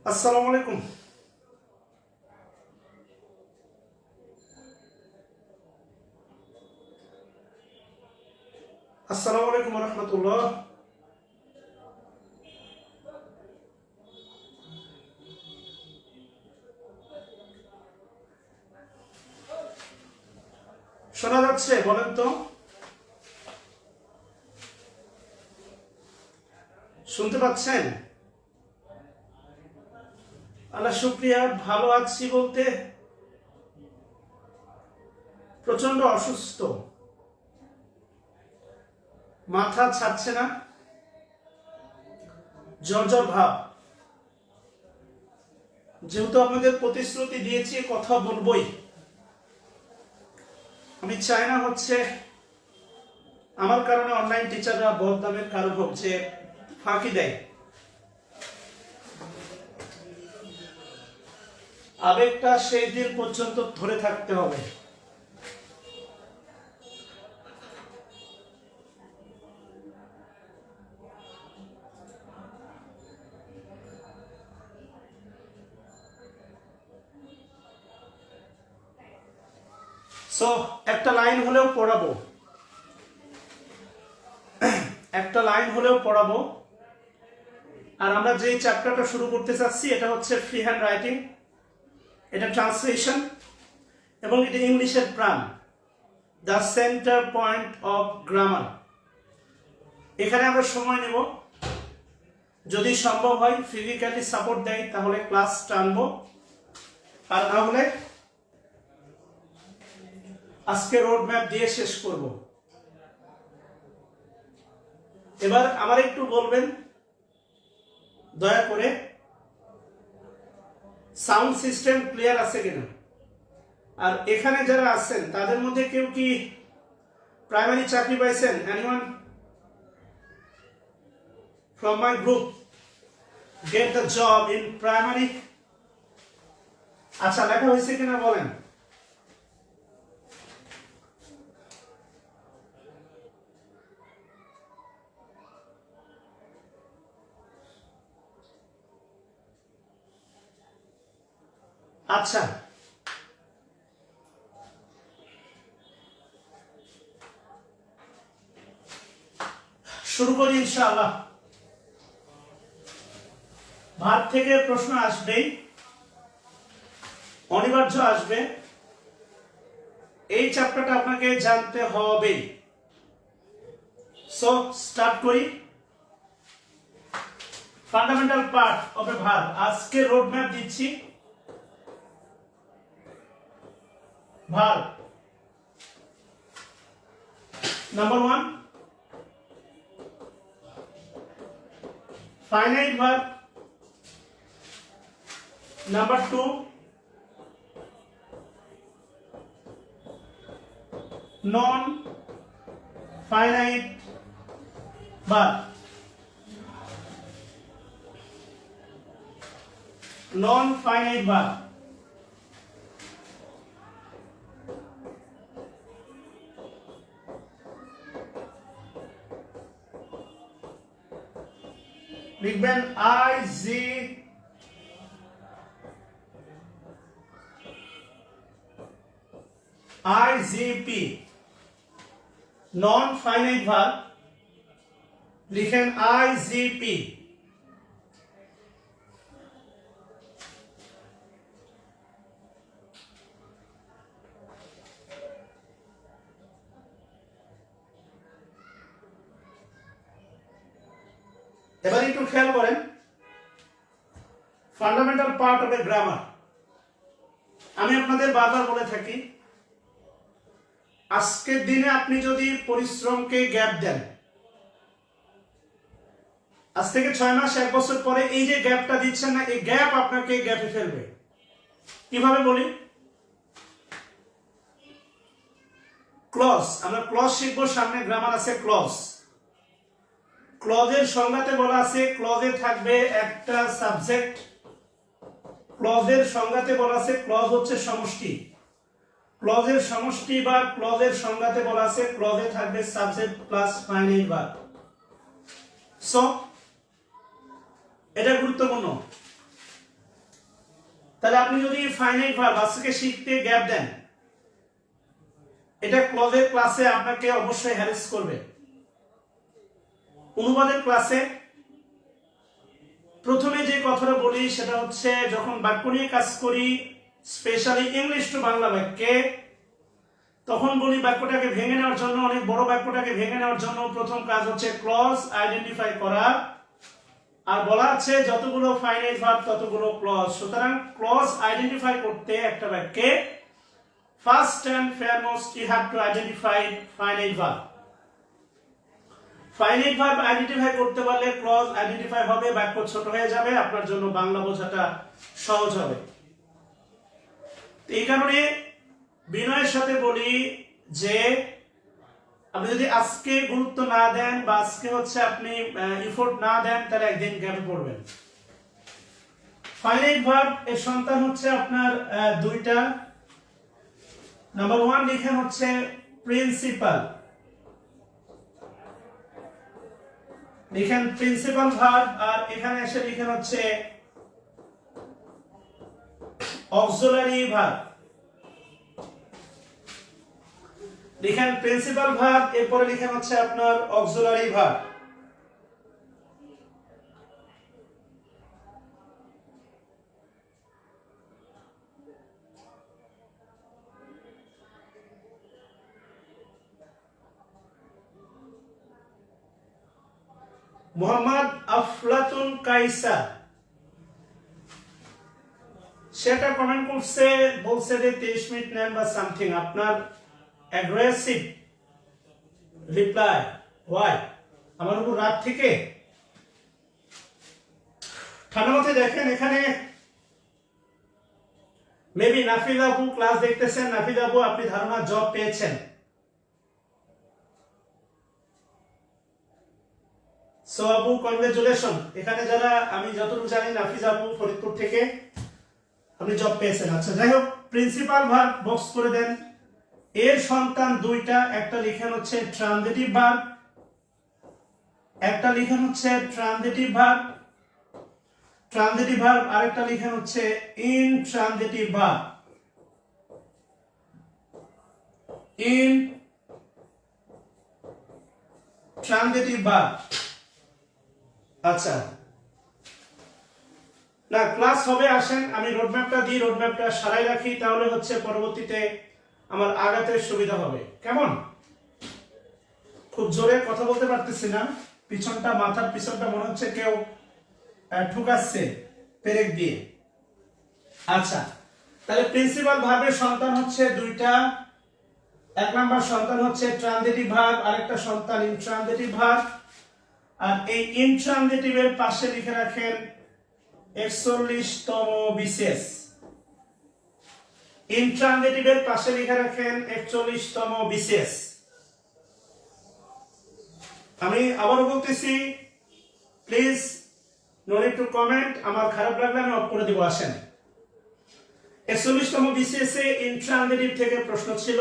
আসসালামু আলাইকুম। আসসালামু আলাইকুম ওয়া রাহমাতুল্লাহ। শোনা যাচ্ছে? বলেন তো, শুনতে পাচ্ছেন? আল্লাহ শুকরিয়া, ভালো আছি বলতে প্রচন্ড অসুস্থ, মাথা ছাড়ছে না, জ্বর জ্বর ভাব। যেহেতু আপনাদের প্রতিশ্রুতি দিয়েছি কথা বলবই, আমি চাই না হচ্ছে আমার কারণে অনলাইন টিচাররা বদনামের কারণ হোক, যে ফাঁকি দেয়। আবেগটা সেই দিন পর্যন্ত ধরে থাকতে হবে। সো একটা লাইন হলেও পড়াবো, একটা লাইন হলেও পড়াবো। আর আমরা যে চ্যাপ্টারটা শুরু করতে চাচ্ছি এটা হচ্ছে ফ্রি হ্যান্ড রাইটিং, এটা ট্রান্সলেশন এবং এটা ইংলিশের প্রাণ, the centre point of grammar. এখানে আমরা সময় নেব, যদি সম্ভব হয় ফিজিক্যালি সাপোর্ট দেয় তাহলে ক্লাস টানবো, আর না হলে আজকে রোড ম্যাপ দিয়ে শেষ করব। এবার আমার একটু বলবেন দয়া করে, সাউন্ড সিস্টেম ক্লিয়ার আছে কিনা। আর এখানে যারা আছেন তাদের মধ্যে কেউ কি প্রাইমারি চাকরি পাইছেন? Anyone from my group get the job in primary? আচ্ছা, লেখা হয়েছে কিনা বলেন। আচ্ছা, শুরু করি ইনশাআল্লাহ। ভাত থেকে প্রশ্ন আসবেই, অনিবার্য আসবে। এই চ্যাপ্টারটা আপনাকে জানতে হবে। সো স্টার্ট করি। Fundamental part of A verb. আজকে রোড ম্যাপ দিচ্ছি। Verb number 1, finite verb. Number 2, non finite verb. Non finite verb. লিখবেন IGP, নন ফাইনাইট ভার্ব লিখেন IGP। এবার একটু খেয়াল করেন, fundamental part of a grammar. আমি আপনাদের বারবার বলে থাকি, আজকের দিনে আপনি যদি পরিশ্রমকে গ্যাপ দেন, আজ থেকে 6 মাস 1 বছর পরে এই যে গ্যাপটা দিচ্ছেন না, এই গ্যাপ আপনাকে গ্যাপে ফেলবে। কিভাবে বলি? ক্লজ, আমরা ক্লজ শিখবো, সামনে গ্রামার আছে ক্লজ। ক্লজের সংজ্ঞাতে বলা আছে ক্লজে থাকবে একটা সাবজেক্ট। ক্লজের সংজ্ঞাতে বলা আছে ক্লজ হচ্ছে সমষ্টি। ক্লজের সমষ্টি বা ক্লজের সংজ্ঞাতে বলা আছে ক্লজে থাকবে subject plus finite verb. So এটা গুরুত্বপূর্ণ। তাহলে আপনি যদি ফাইনাইট ভার্ব আজকে শিখতে গ্যাপ দেন, এটা ক্লজের ক্লাসে আপনাকে অবশ্যই হ্যারাস করবে। অনুবাদের ক্লাসে প্রথমে যে কথাটা বলি সেটা হচ্ছে, যখন বাক্য নিয়ে কাজ করি, স্পেশালি ইংলিশ টু বাংলা বাক্যে, তখন বলি বাক্যটাকে ভেঙে নেওয়ার জন্য, অনেক বড় বাক্যটাকে ভেঙে নেওয়ার জন্য প্রথম কাজ হচ্ছে ক্লজ আইডেন্টিফাই করা। আর বলা আছে যতগুলো ফাইনাইট ভার্ব ততগুলো ক্লজ। সুতরাং ক্লজ আইডেন্টিফাই করতে একটা বাক্যে first and foremost you have to identify finite verb. Finite verb identify করতে পারলে ক্লজ আইডেন্টিফাই হবে, বাক্য ছোট হয়ে যাবে, আপনার জন্য বাংলা বোঝাটা সহজ হবে। এই কারণে বিনয়ের সাথে বলি যে আপনি যদি আজকে গুরুত্ব না দেন বা আজকে হচ্ছে আপনি এফোর্ট না দেন, তাহলে একদিন গ্যাপে পড়বেন। ফাইনাইট ভার্ব এর সন্তান হচ্ছে আপনার দুইটা। নাম্বার 1 লিখেন হচ্ছে প্রিন্সিপাল, লিখেন প্রিন্সিপাল ভার্ব, আর এখানে এসে লিখেন হচ্ছে অক্সিলারি ভার্ব। লিখেন প্রিন্সিপাল ভার্ব, এরপরে লিখেন হচ্ছে আপনার অক্সিলারি ভার্ব। মোহাম্মদ আফলাতুন কাইসা, সেটা কমেন্ট করছে, বলছে যে 23 মিনিট নেন বা সামথিং। আপনার অ্যাগ্রেসিভ রিপ্লাই, হোয়াই? আমার উপর রাত থেকে? ঠান্ডা মাথায় দেখেন, এখানে মেবি নাফিজ আপু ক্লাস দেখতেছেন। নাফিজ আপু, আপনি ধারণা জব পেয়েছেন। সো আপু কনগ্রাচুলেশন। এখানে যারা, আমি যতটুকু জানি নাফিজ আপু ফরিদপুর থেকে, আপনি জব পেয়েছেন। আচ্ছা, যাই হোক, প্রিন্সিপাল ভার্ব বক্স করে দেন। এর সন্তান দুইটা, একটা লিখেন হচ্ছে ট্রানজিটিভ ভার্ব, একটা লিখেন হচ্ছে ট্রানজিটিভ ভার্ব, ট্রানজিটিভ ভার্ব, আরেকটা লিখেন হচ্ছে ইনট্রানজিটিভ ভার্ব, ইনট্রানজিটিভ ভার্ব। আচ্ছা, না ক্লাস হবে, আসেন আমি রোডম্যাপটা দিই, রোডম্যাপটা সারাই রাখি, তাহলে হচ্ছে পরবর্তীতে আমার আগাতে সুবিধা হবে। কেমন? খুব জোরে কথা বলতে পারতেছি না, পিছনটা, মাথার পিছনটা মনে হচ্ছে কেউ ঠুকাচ্ছে পেরেক দিয়ে। আচ্ছা, তাহলে প্রিন্সিপাল ভার্বের সন্তান হচ্ছে দুইটা। এক নাম্বার সন্তান হচ্ছে ট্রানজিটিভ ভার্ব, আরেকটা সন্তান ইনট্রানজিটিভ ভার্ব। আর এই ইনট্রানজিটিভের পাশে লিখে রাখেন 41তম বিশেষ। ইনট্রানজিটিভের পাশে লিখে রাখেন 41তম বিশেষ। আমি আবারও বলতেছি, please no need to comment. আমার খারাপ লাগলে আমি অফ করে দিব। আসেন, 41তম বিশেষে ইনট্রানজিটিভ থেকে প্রশ্ন ছিল।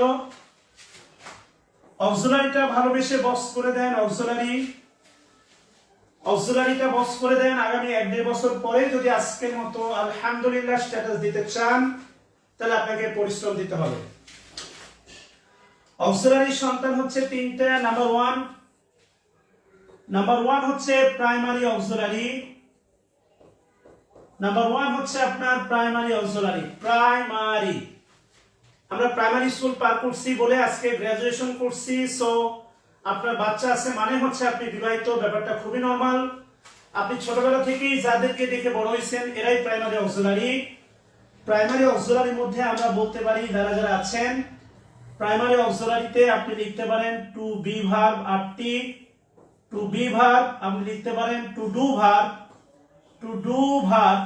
অক্সিলারিটা ভালোবেসে বক্স করে দেন, অক্সিলারিটা বক্স করে দেন। আগামী 1-1.5 বছর পরে যদি আজকের মতো আলহামদুলিল্লাহ স্ট্যাটাস দিতে চান, তাহলে আপনাকে পরিশ্রম দিতে হবে। অক্সিলারির সন্তান হচ্ছে তিনটা। নাম্বার ওয়ান হচ্ছে প্রাইমারি অক্সিলারি। নাম্বার 1 হচ্ছে আপনার প্রাইমারি অক্সিলারি। প্রাইমারি, আমরা প্রাইমারি স্কুল পার করছি বলে আজকে গ্রাজুয়েশন করছি। সো আপনার বাচ্চা আছে মানে হচ্ছে আপনি বিবাহিত, ব্যাপারটা খুবই নরমাল। আপনি ছোটবেলা থেকেই যাদেরকে দেখে বড় হয়েছেন এরাই প্রাইমারি অক্সিলারি। প্রাইমারি অক্সিলারির মধ্যে আমরা বলতে পারি যারা যারা আছেন প্রাইমারি অক্সিলারিতে আপনি লিখতে পারেন টু বি ভার্ব আরটি, টু বি ভার্ব আপনি লিখতে পারেন to do verb, to do verb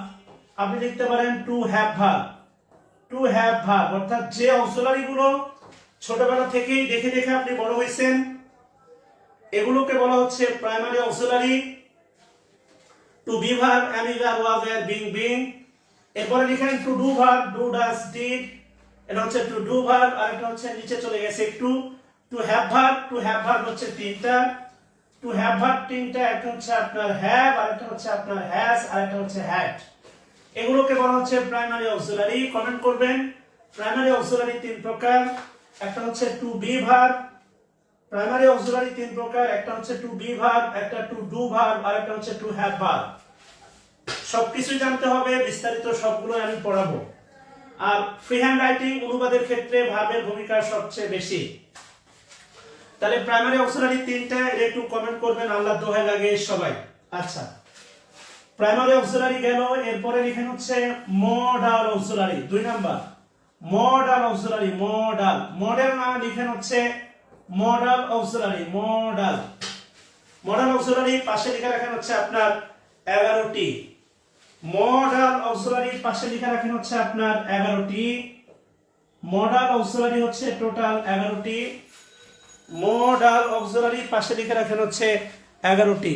আপনি লিখতে পারেন to have verb, to have verb অর্থাৎ যে অক্সিলারি গুলো ছোটবেলা থেকেই দেখে দেখে আপনি বড় হয়েছেন এগুলোকে বলা হচ্ছে primary auxiliary. To be verb am is are was এর বিং বিং, এরপরে লিখেন to do verb do does did, এটা হচ্ছে টু ডু ভার্ব আর এটা হচ্ছে নিচে চলে গেছে একটু। Two have verb, to have verb হচ্ছে তিনটা, টু হ্যাভ ভার্ব তিনটা, একটা হচ্ছে আপনার হ্যাভ আর একটা হচ্ছে আপনার হ্যাজ আর একটা হচ্ছে হ্যাড, এগুলোকে বলা হচ্ছে প্রাইমারি অক্সিলারি। কমেন্ট করবেন প্রাইমারি অক্সিলারি তিন প্রকার, একটা হচ্ছে to be verb, primary auxiliary তিন প্রকার, একটা হচ্ছে টু বি ভার্ব, একটা টু ডু ভার্ব আর একটা হচ্ছে টু হ্যাভ ভার্ব। সবকিছু জানতে হবে, বিস্তারিত সবগুলো আমি পড়াবো। আর ফ্রি হ্যান্ড রাইটিং অনুবাদের ক্ষেত্রে ভার্বের ভূমিকা সবচেয়ে বেশি। তাহলে প্রাইমারি অক্সিলারি তিনটা, এটা একটু কমেন্ট করবেন আল্লাহ দোহাই লাগে সবাই। আচ্ছা, প্রাইমারি অক্সিলারি গেল, এরপরে লিখেন হচ্ছে modal auxiliary 2 number. Modal auxiliary, modal, model না লিখেন হচ্ছে modal auxiliary, modal. Modal auxiliary পাশে লিখে রাখেন হচ্ছে আপনার 11টি। মডাল অক্সিলারি পাশে লিখে রাখেন হচ্ছে আপনার 11টি। মডাল অক্সিলারি হচ্ছে টোটাল 11টি। মডাল অক্সিলারি পাশে লিখে রাখেন হচ্ছে 11টি।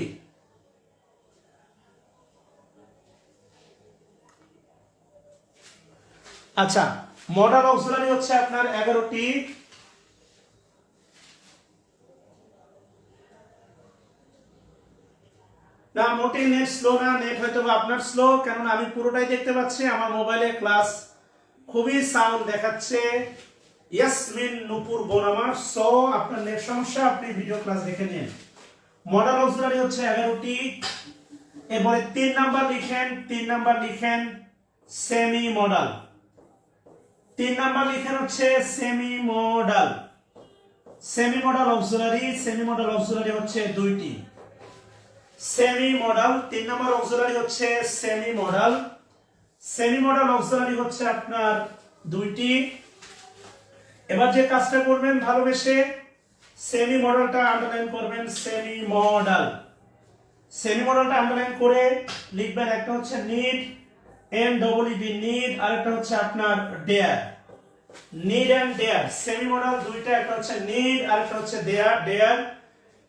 আচ্ছা, মডাল অক্সিলারি হচ্ছে আপনার 11টি। না মোটেই নেট স্লো না, নেট হয়তো আপনার স্লো, কেননা আমি পুরোটাই দেখতে পাচ্ছি, আমার মোবাইলে ক্লাস খুবই সাউন্ড দেখাচ্ছে। ইয়াসমিন নূপুর বোনামার, সো আপনার নেট সমস্যা, আপনি ভিডিও ক্লাস দেখে নিন। মডাল অক্সিলারি হচ্ছে 11টি। এরপরে 3 নাম্বার লিখেন, 3 নাম্বার লিখেন সেমি মডাল। 3 নাম্বার লিখেন হচ্ছে semi modal. Semi modal auxiliary, semi modal auxiliary হচ্ছে 2টি। সেমি মডাল 3 নাম্বার অক্সিলারি হচ্ছে semi modal. Semi modal auxiliary হচ্ছে আপনার 2টি। এবার যে কাজটা করবেন ভালোবেসে সেমি মডালটা আন্ডারলাইন করবেন, সেমি মডাল। সেমি মডালটা আন্ডারলাইন করে লিখবেন একটা হচ্ছে need, N double E D need, আর একটা হচ্ছে আপনার dare, need and dare. Semi modal দুইটা, একটা হচ্ছে নিড আর একটা হচ্ছে ডেয়ার, ডেয়ার।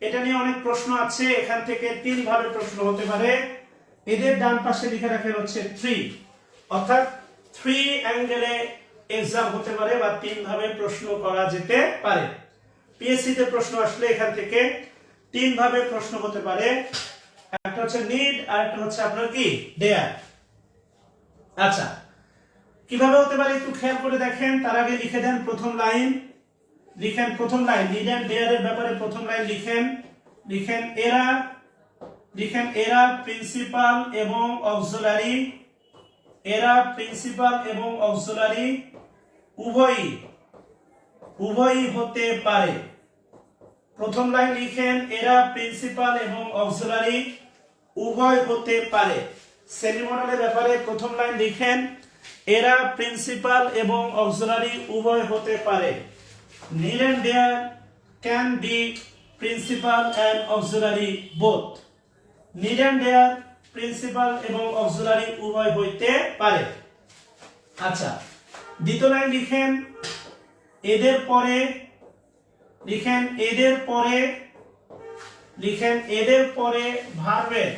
এটা নিয়ে অনেক প্রশ্ন আছে, এখান থেকে 3 ভাবে প্রশ্ন হতে পারে। এদের ডান পাশে লিখে রাখেন হচ্ছে 3, অর্থাৎ 3 অ্যাঙ্গেলে एग्जाम হতে পারে বা 3 ভাবে প্রশ্ন করা যেতে পারে। পিএসসি তে প্রশ্ন আসলে এখান থেকে 3 ভাবে প্রশ্ন হতে পারে, একটা হচ্ছে নিড আর একটা হচ্ছে আপনার কি ডেয়ার। আচ্ছা, কিভাবে হতে পারে একটু খেয়াল করে দেখেন। তার আগে লিখে দেন প্রথম লাইন, লিখেন প্রথম লাইন নিড এন্ড ডেয়ার এর ব্যাপারে প্রথম লাইন লিখেন, লিখেন এরা, লিখেন এরা প্রিন্সিপাল এবং অক্সিলারি, এরা প্রিন্সিপাল এবং অক্সিলারি উভয়ই হতে পারে। প্রথম লাইন লিখেন এরা প্রিন্সিপাল এবং অক্সিলারি উভয় হতে পারে। সেমি মডেলের ব্যাপারে প্রথম লাইন লিখেন এরা প্রিন্সিপাল এবং অক্সিলারি উভয় হতে পারে। Need and dare can be principal and auxiliary both. Need and dare principal এবং অক্সিলারি উভয় হইতে পারে। আচ্ছা, দ্বিতীয় লাইন লিখেন এদের পরে, লিখেন এদের পরে, লিখেন এদের পরে ভার্বের,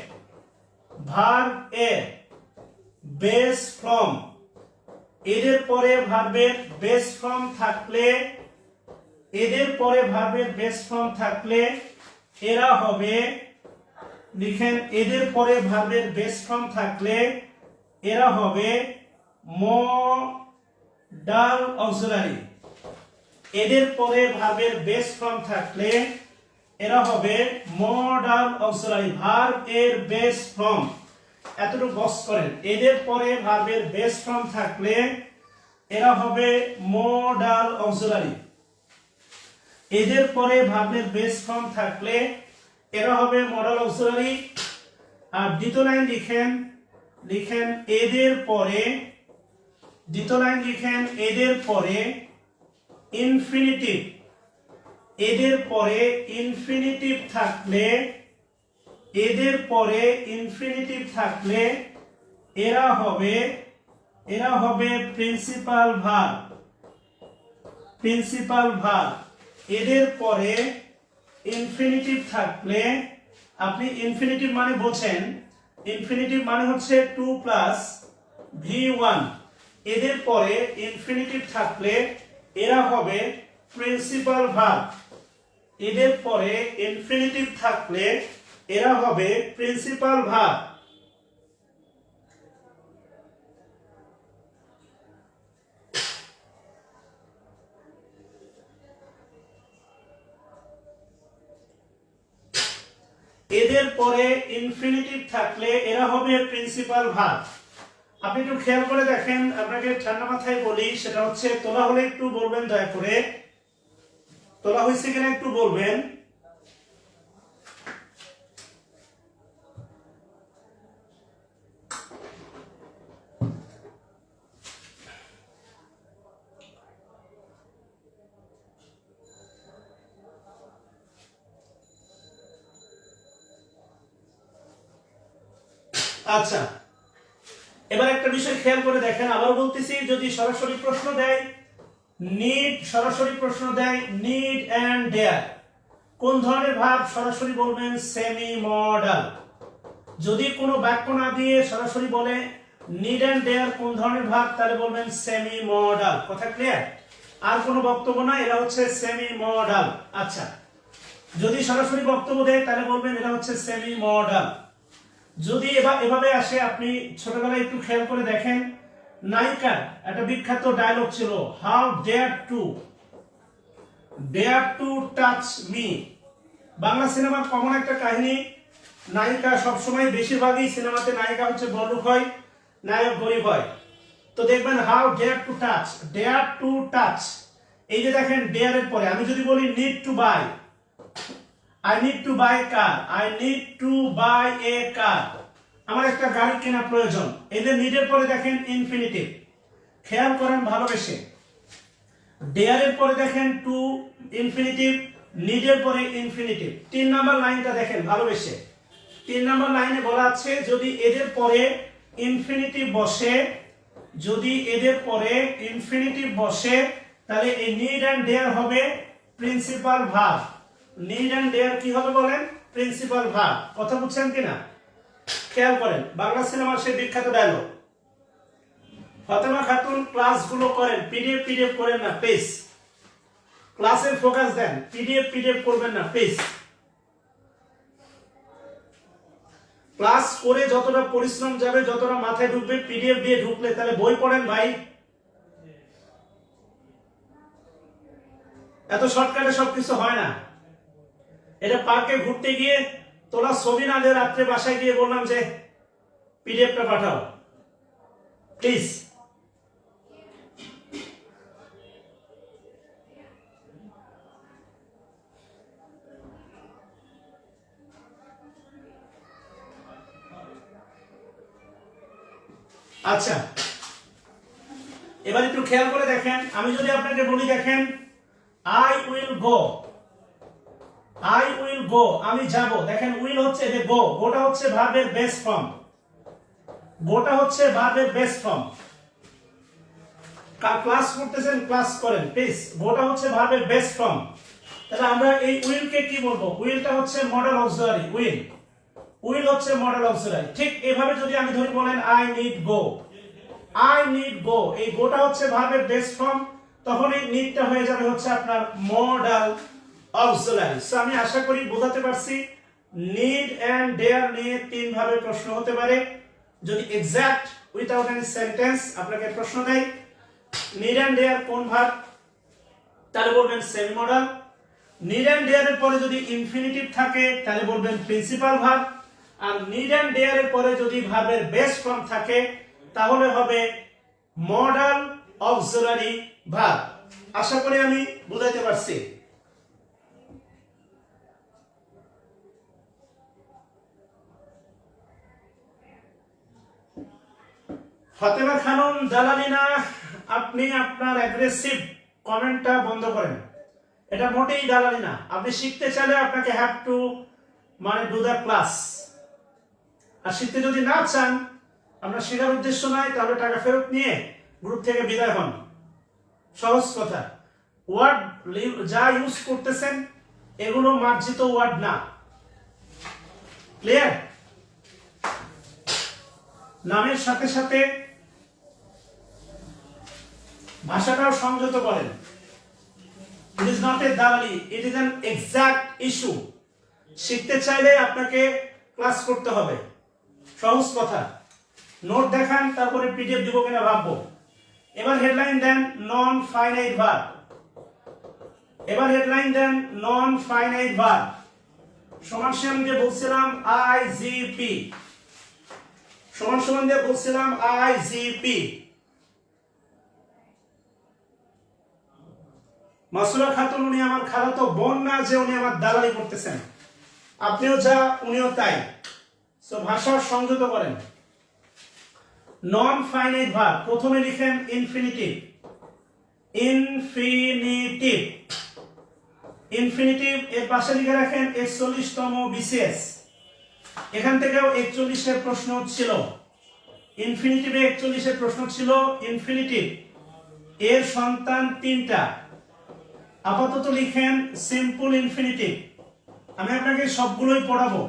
ভার্ব এর বেস ফর্ম, এদের পরে ভার্বের বেস ফর্ম থাকলে, এদের পরে ভার্বের বেস ফর্ম থাকলে এরা হবে, লিখেন এদের পরে ভার্বের বেস ফর্ম থাকলে এরা হবে মডাল অক্সিলারি। এদের পরে ভার্বের বেস ফর্ম থাকলে এরা হবে মডাল অক্সিলারি, ভার্ব এর বেস ফর্ম। এতটুকু বস করেন, এদের পরে ভার্বের বেস ফর্ম থাকলে এরা হবে মডাল অক্সিলারি। এদের পরে ভার্বের বেস ফর্ম থাকলে এরা হবে মডাল অক্সিলারি। আর দ্বিতীয় লাইন লিখেন, লিখেন এদের পরে, দ্বিতীয় লাইন লিখেন এদের পরে ইনফিনিটিভ, এদের পরে ইনফিনিটিভ থাকলে, এদের পরে ইনফিনিটিভ থাকলে এরা হবে প্রিন্সিপাল ভার্ব, প্রিন্সিপাল ভার্ব। এদের পরে ইনফিনিটিভ থাকলে, আপনি ইনফিনিটিভ মানে বোঝেন, ইনফিনিটিভ মানে হচ্ছে 2 প্লাস V1। এদের পরে ইনফিনিটিভ থাকলে এরা হবে প্রিন্সিপাল ভার্ব, এদের পরে ইনফিনিটিভ থাকলে এরা হবে প্রিন্সিপাল ভার্ব। এদের পরে ইনফিনিটিভ থাকলে এরা হবে প্রিন্সিপাল ভার্ব। আপনি একটু খেয়াল করে দেখেন, আপনাকে ঠান্ডা মাথায় বলি, সেটা হচ্ছে তোলা হলে একটু বলবেন, দয়া করে তোলা হয়েছে কিনা একটু বলবেন। আচ্ছা, এবার একটা বিষয় খেয়াল করে দেখেন, আবার বলতেছি, যদি সরাসরি প্রশ্ন দেয় নিড, সরাসরি প্রশ্ন দেয় নিড এন্ড ডেয়ার, কোন ধরনের ভার্ব সরাসরি বলবেন সেমি মডাল। যদি কোনো বাক্য না দিয়ে সরাসরি বলে নিড এন্ড ডেয়ার কোন ধরনের ভার্ব, তাহলে বলবেন সেমি মডাল। কথা ক্লিয়ার? আর কোনো বক্তব্য না, এরা হচ্ছে সেমি মডাল। আচ্ছা, যদি সরাসরি বক্তব্য দেয় তাহলে বলবেন এরা হচ্ছে সেমি মডাল। যদি এভাবে আসে, আপনি ছোটবেলায় একটু খেয়াল করে দেখেন, নায়িকার একটা বিখ্যাত ডায়লগ ছিল, how dare to touch me. Bangla সিনেমার কমন একটা কাহিনী, নায়িকা সবসময়, বেশিরভাগই সিনেমাতে নায়িকা হচ্ছে বড়লোক হয়, নায়ক গরিব হয়। তো দেখবেন হাউ ডেয়ার টু টাচ, এই যে দেখেন ডেয়ারের পরে আমি যদি বলি need to buy, I need to buy a car, I need to buy a car, আমার একটা গাড়ি কেনা প্রয়োজন। এদের নিডের পরে দেখেন ইনফিনিটিভ, খেয়াল করেন ভালোবেসে। ডেয়ারের পরে দেখেন টু ইনফিনিটিভ, নিডের পরে ইনফিনিটিভ। 3 নাম্বার লাইনটা দেখেন ভালোবেসে। 3 নাম্বার লাইনে বলা আছে যদি এদের পরে ইনফিনিটিভ বসে, যদি এদের পরে ইনফিনিটিভ বসে, তাহলে এই নিড এন্ড ডেয়ার হবে principal verb. Need and dare কি হবে বলেন? Principal verb. কথা বুঝছেন কিনা খেয়াল করেন, বাংলা সিনেমার সেই বিখ্যাত ডায়লগ। ফাতেমা খাতুন ক্লাসগুলো করেন, পিডিএফ করেন না প্লিজ, ক্লাসের ফোকাস দেন, পিডিএফ করবেন না প্লিজ। ক্লাস করে যতটা পরিশ্রম যাবে, যতটা মাথায় ঢুকবে, পিডিএফ দিয়ে ঢুকলে তাহলে বই পড়েন ভাই। এত শর্টকাটে সবকিছু হয় না। এটা পার্কে ঘুরতে গিয়ে তোলা ছবি না দিয়ে রাত্রে বাসায় গিয়ে বললাম যে পিডিএফটা পাঠাও প্লিজ। আচ্ছা, এবার একটু খেয়াল করে দেখেন, আমি যদি আপনাকে বলি দেখেন আই উইল গো, আমি যাব। দেখেন উইল হচ্ছে যে গোটা হচ্ছে ভার্বের বেস ফর্ম, গোটা হচ্ছে ভার্বের বেস ফর্ম। ক্লাস করতেছেন ক্লাস করেন প্লিজ, গোটা হচ্ছে ভার্বের বেস ফর্ম। তাহলে আমরা এই উইলকে কি বলবো? উইলটা হচ্ছে মডেল অক্সিলারি, উইল হচ্ছে মডেল অক্সিলারি। ঠিক এভাবে যদি আমি ধরি বলেন আই নিড গো, এই গোটা হচ্ছে ভার্বের বেস ফর্ম, তখন এই নিডটা হয়ে যাবে হচ্ছে আপনার মডেল অক্সিলারি। সো আমি আশা করি বোঝাতে পারছি, নিড এন্ড ডেয়ার নিয়ে 3 ভাবে প্রশ্ন হতে পারে। যদি এক্সাক্ট উইদাউট এনি সেন্টেন্স আপনাকে প্রশ্ন দেয় নিড এন্ড ডেয়ার কোন ভার্ব, তাহলে বলবেন semi modal. Need and dare এর পরে যদি ইনফিনিটিভ থাকে তাহলে বলবেন প্রিন্সিপাল ভার্ব, আর নিড এন্ড ডেয়ার এর পরে যদি ভার্বের বেস ফর্ম থাকে তাহলে হবে মডেল অক্সিলারি ভার্ব। আশা করি আমি বুঝাইতে পারছি। ফাতেমা খানম দালালি না, আপনি আপনার অ্যাগ্রেসিভ কমেন্টটা বন্ধ করেন। এটা মোটেই দালালি না। আপনি শিখতে চাইলে আপনাকে হ্যাভ টু মানে ডু দ্য ক্লাস। আর শিখতে যদি না চান, আপনার শেখার উদ্দেশ্য নাই, তাহলে টাকা ফেরত নিয়ে গ্রুপ থেকে বিদায় হন। সহজ কথা। ওয়ার্ড যা ইউজ করতেছেন এগুলো মার্জিত ওয়ার্ড না। ক্লিয়ার? নামের সাথে সাথে ভাষাটাও সংযত করেন। ইট ইজ নট এ দালালি, it is an exact issue. শিখতে চাইলে আপনাকে ক্লাস করতে হবে। সহজ কথা। নোট দেখান, তারপরে পিডিএফ দিব কিনা ভাববো। এবার headline then non finite verb. এবার headline then non finite verb. সমান সমান দিয়ে বলছিলাম আইজিপি। সমান সমান দিয়ে বলছিলাম আইজিপি। মাসুরা খাতুন উনি আমার খালাতো বোন না যে উনি আমার দালালি করতেছেন। আপনিও যা উনিও তাই। সো ভাষা সংযত করেন। নন ফাইনাইট ভার্ব প্রথমে লিখেন ইনফিনিটিভ। ইনফিনিটিভ। ইনফিনিটিভ এর পাশে লিখে রাখেন 41তম বিসিএস। এখান থেকেও 41 এর প্রশ্ন ছিল। ইনফিনিটিভে 41 এর প্রশ্ন ছিল। ইনফিনিটিভ এর সন্তান 3টা। আপাতত লিখেন সিম্পল ইনফিনিটিভ। আমি আপনাকে সবগুলোই পড়াবো।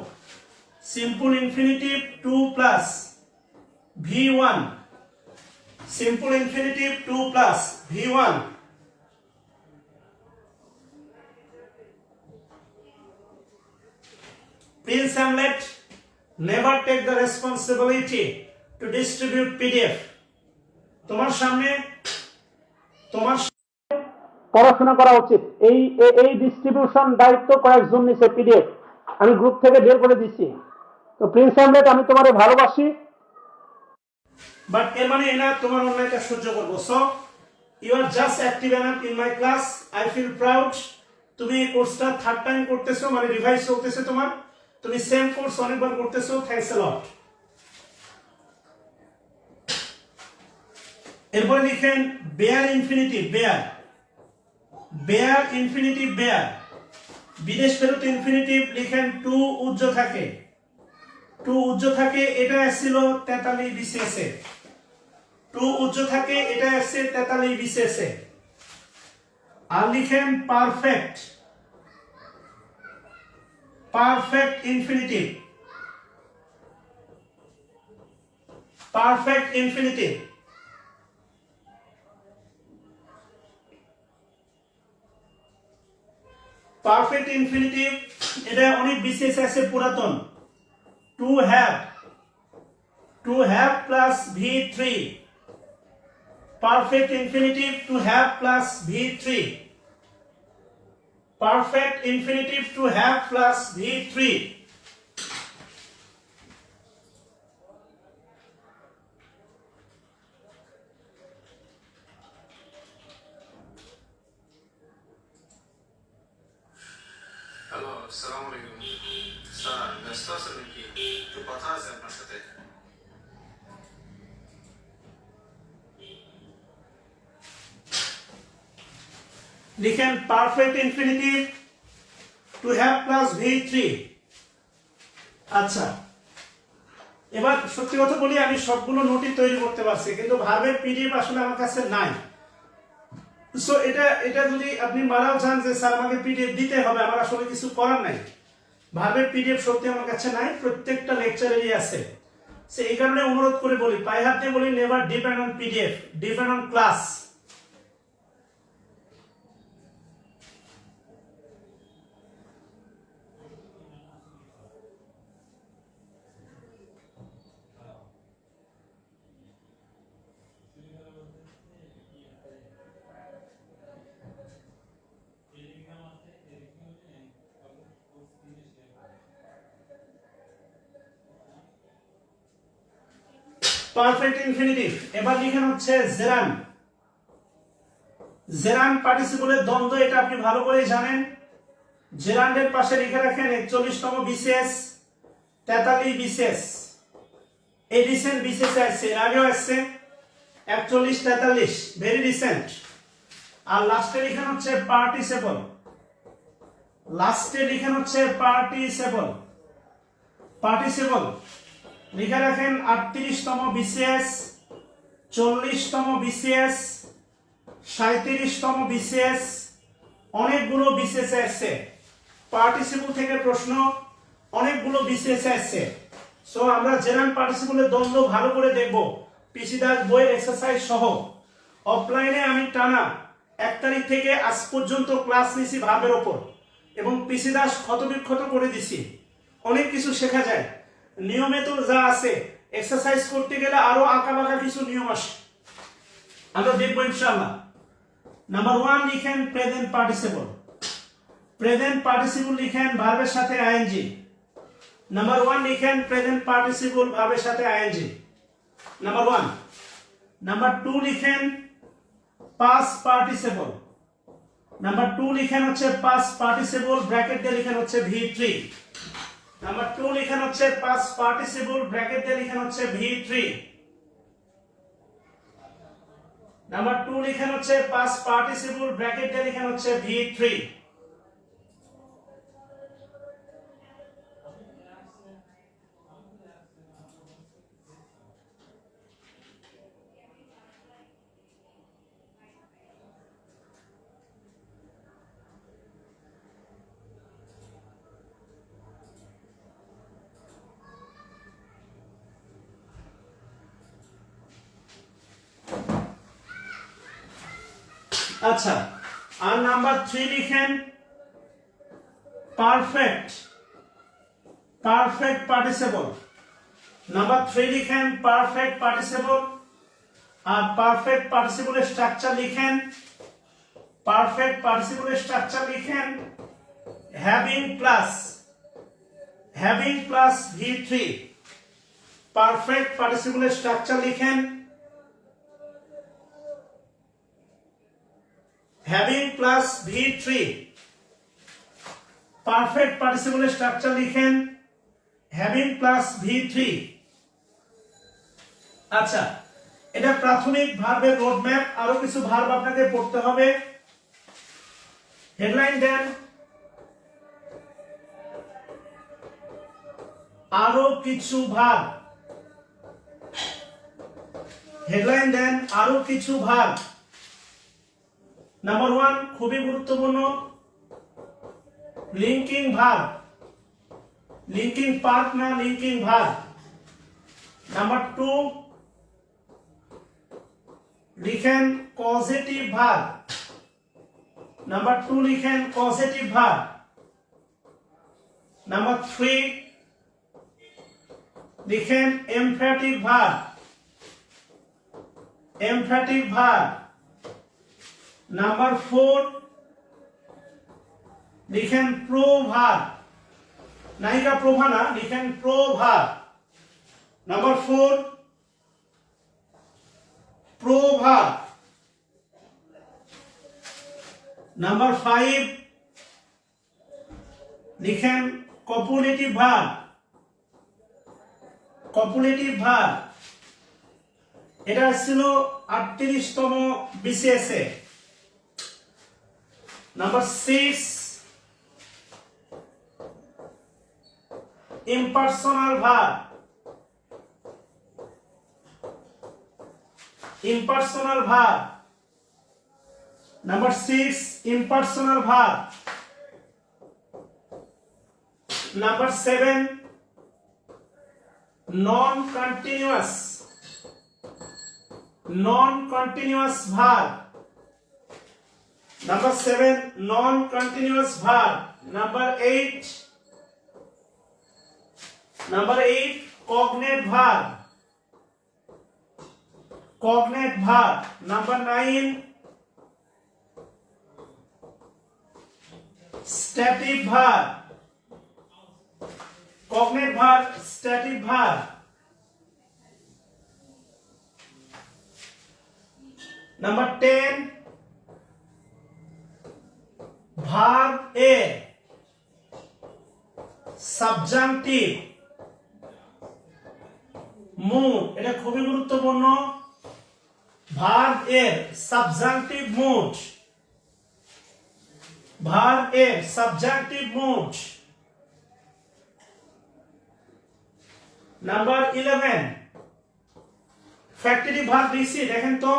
Simple infinitive 2 plus V1। Simple infinitive 2 plus V1। Prince Hamlet never take the responsibility to distribute PDF. তোমার সামনে পড়াশোনা করা উচিত। এই ডিস্ট্রিবিউশন দায়িত্ব কয়েকজন নিচে পিডিএফ আমি গ্রুপ থেকে বের করে দিচ্ছি। তো প্রিন্স হ্যামলেট, আমি তোমারে ভালোবাসি, বাট এর মানে না তোমার অন্যায়টা সহ্য করবো। So you are just active enough in my class. I feel proud. তুমি এই কোর্সটা 3rd টাইম করতেছো, মানে রিভাইজ চলতেছে তোমার। তুমি সেম কোর্স অনেকবার করতেছো। Thanks a lot. এরপরে লিখেন bare infinitive. Bare. Bare infinitive bare. বিদেশ ফেরত ইনফিনিটিভ লিখেন টু উজ্জ থাকে। টু উজ্জ থাকে, এটা আসছিল 43 বিসিএস এ। টু উজ্জ থাকে, এটা আসছে 43 বিসিএস এ। আর লিখেন perfect. Perfect infinitive. Perfect infinitive. Perfect infinitive এটা অনেক বিসিএস আছে পুরাতন। To have. To have plus V3। Perfect infinitive to have plus V3। Perfect infinitive to have plus V3। Hello, আসসালামু আলাইকুম স্যার। ব্যস্ত আছেন নাকি? একটু কথা আছে আপনার সাথে। লিখেন perfect infinitive to have plus V3। আচ্ছা, এবার সত্যি কথা বলি, আমি সবগুলো নোটই তৈরি করতে পারছি, কিন্তু ভার্বের পিডিএফ আসলে আমার কাছে নাই। সো এটা যদি আপনি মারাও চান যে স্যার আমাকে পিডিএফ দিতে হবে, আমার আসলে কিছু করার নাই। ভার্বের পিডিএফ সত্যি আমার কাছে নাই, প্রত্যেকটা লেকচারেরই আছে। সো এই কারণে অনুরোধ করে বলি, পায়ে হাত দিয়ে বলি, never depend on PDF, depend on class. Perfect infinitive এবার লিখেন হচ্ছে জেরান। জেরান পার্টিসিপলের দ্বন্দ্ব, এটা আপনি ভালো করে জানেন। জেরান্ডের পাশে লিখে রাখেন 41তম বিসিএস, 43 বিসিএস। এই রিসেন্ট বিসিএস আসছে, এর আগেও আসছে। 41 43 ভেরি রিসেন্ট। আর লাস্টে লিখেন হচ্ছে পার্টিসিপল, লাস্টে লিখেন হচ্ছে পার্টিসিপল। পার্টিসিপল লিখে রাখেন 38তম বিসিএস, 40তম বিসিএস, 37তম বিসিএস, অনেকগুলো বিসিএস আসছে। পার্টিসিপল থেকে প্রশ্ন অনেকগুলো বিসিএস আসছে। সো আমরা জেনারেল পার্টিসিপলের দ্বন্দ্ব ভালো করে দেখব পিসি দাস বইয়ের এক্সারসাইজ সহ। অফলাইনে আমি টানা 1 তারিখ থেকে আজ পর্যন্ত ক্লাস নিছি ভার্বের ওপর, এবং পিসি দাস ক্ষতবিক্ষত করে দিছি। অনেক কিছু শেখা যায়, নিয়মে তো যা আছে, এক্সারসাইজ করতে গেলে আরো আঁকাবাঁকা কিছু নিয়ম আসে, আমরা দেখবো ইনশাআল্লাহ। নাম্বার 1 লিখেন প্রেজেন্ট পার্টিসিপল। প্রেজেন্ট পার্টিসিপল লিখেন ভার্বের সাথে আইএনজি। নাম্বার 1 লিখেন প্রেজেন্ট পার্টিসিপল ভার্বের সাথে আইএনজি, নাম্বার 1। নাম্বার 2 লিখেন পাস্ট পার্টিসিপল। নাম্বার 2 লিখেন হচ্ছে পাস্ট পার্টিসিপল, ব্র্যাকেট দিয়ে লিখেন হচ্ছে V3। নাম্বার 2 লিখেন হচ্ছে পাস্ট পার্টিসিপল, ব্র্যাকেট দিয়ে লিখেন হচ্ছে V3। নাম্বার 2 লিখেন হচ্ছে পাস্ট পার্টিসিপল, ব্র্যাকেট দিয়ে লিখেন হচ্ছে V3। আচ্ছা, আর নাম্বার 3 লিখেন পারফেক্ট, পারফেক্ট পার্টিসিপল। নাম্বার 3 লিখেন পারফেক্ট পার্টিসিপল। আর পারফেক্ট পার্টিসিপলের স্ট্রাকচার লিখেন, পারফেক্ট পার্টিসিপলের স্ট্রাকচার লিখেন having plus, having plus V3। Perfect পার্টিসিপলের স্ট্রাকচার লিখেন হ্যাভিং প্লাস V3। পারফেক্ট পার্টিসিপলের স্ট্রাকচার লিখেন হ্যাভিং প্লাস V3। আচ্ছা, এটা প্রাথমিক ভার্বের রোডম্যাপ। আরো কিছু ভার্ব আপনাকে পড়তে হবে। হেডলাইন দেন আরো কিছু ভার্ব, হেডলাইন দেন আরো কিছু ভার্ব। নাম্বার 1 খুবই গুরুত্বপূর্ণ, লিঙ্কিং ভার্ব, লিঙ্কিং পার্ট না লিঙ্কিং ভার্ব। নাম্বার 2 লিখেন কজেটিভ ভার্ব। নাম্বার 2 লিখেন কজেটিভ ভার্ব। নাম্বার 3 লিখেন emphatic verb, emphatic verb. Number 4 লিখেন প্রো ভার্ব, নায়িকা প্রভা না, লিখেন pro verb. Number 4 pro verb. Number 5 লিখেন কপুলেটিভ ভার্ব, কপুলেটিভ ভার্ব। এটা ছিল 38তম বিসিএস এ। Number 6 impersonal verb, impersonal verb. Number 6 impersonal verb. Number 7 non-continuous, non-continuous verb. Number 7 non-continuous verb. Number 8 cognate verb, cognate verb. Number 9 stative verb, cognate verb, stative verb. Number 10 verb A, subjunctive, mood. এটা খুবই গুরুত্বপূর্ণ। Verb এর subjunctive mood, verb এর subjunctive mood. Number 11 factory verb লিখছি, দেখেন তো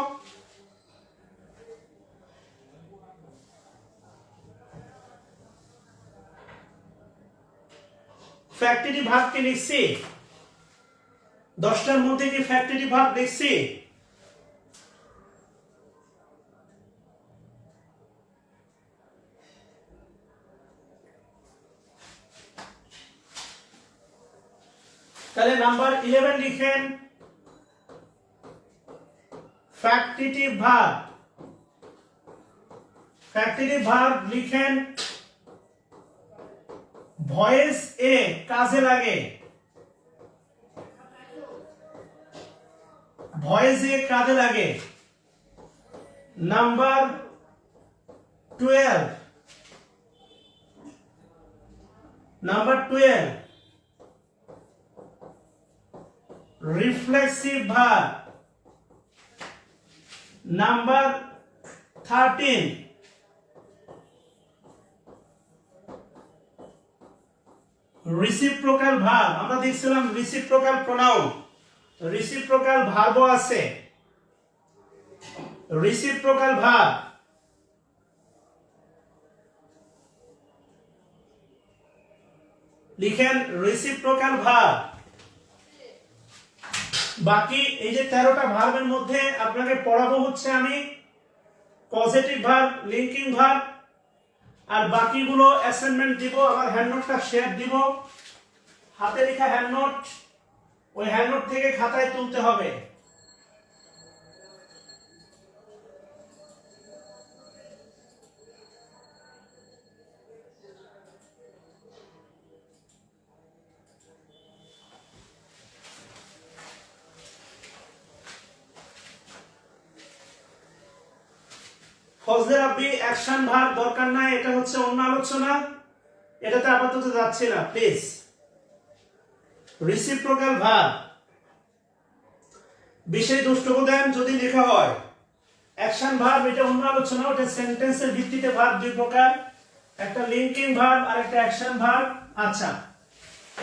factory verb কি লিখছি? 10টার মধ্যে কি ফ্যাক্টরি ভার্ব লিখছি? তাহলে নাম্বার 11 লিখেন ফ্যাক্টরি ভার্ব। ফ্যাক্টরি ভার্ব লিখেন ভয়েস এ কাজে লাগে, ভয়েস এ কাজে লাগে। Number 12 number 12 reflexive verb. Number 13 reciprocal verb. আমরা দেখছিলাম রিসিপ্রোকাল প্রোনাউন, রিসিপ্রোকাল ভার্বও আছে। রিসিপ্রোকাল ভার্ব লিখেন রিসিপ্রোকাল ভার্ব। বাকি এই যে 13টা ভার্বের মধ্যে আপনাকে পড়াবো হচ্ছে আমি পজিটিভ ভার্ব, লিঙ্কিং ভার্ব, আর বাকিগুলো অ্যাসাইনমেন্ট দিব। আমার হ্যান্ড নোটটা শেয়ার দিব, হাতে লেখা হ্যান্ড নোট, ওই হ্যান্ড নোট থেকে খাতায় তুলতে হবে। ফজলে রাব্বি অ্যাকশন ভার্ব দরকার নাই, এটা হচ্ছে অন্য আলোচনা, এটাতে আপাতত যাচ্ছি না প্লিজ। রিসিপ্রোকাল ভার্ব বিশেষ দ্রষ্টব্য যদি লেখা হয়। অ্যাকশন ভার্ব এটা অন্য আলোচনা, ওটা সেন্টেন্সের ভিত্তিতে ভার্ব দুই প্রকার, একটা লিঙ্কিং ভার্ব আর একটা অ্যাকশন ভার্ব। আচ্ছা,